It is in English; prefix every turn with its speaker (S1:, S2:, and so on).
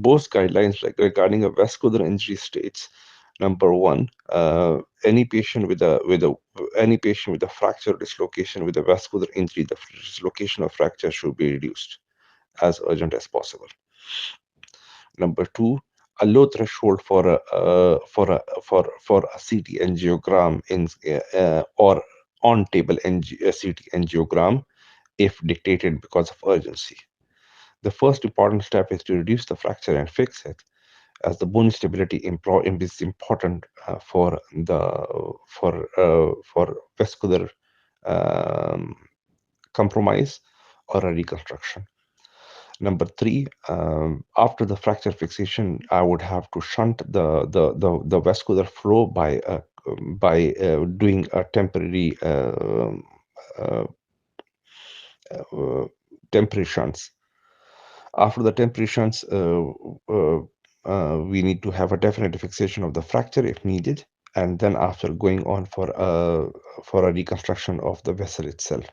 S1: BOAST guidelines regarding a vascular injury states, number one, any patient with a fracture or dislocation with a vascular injury, the dislocation or fracture should be reduced as urgent as possible. Number two, a low threshold for a CT angiogram or on table CT angiogram if dictated because of urgency. The first important step is to reduce the fracture and fix it, as the bone stability is important for vascular um, compromise or a reconstruction. Number three, after the fracture fixation, I would have to shunt the vascular flow by doing a uh, temporary shunts. After the temporary shunts, we need to have a definite fixation of the fracture if needed, and then after going on for a reconstruction of the vessel itself.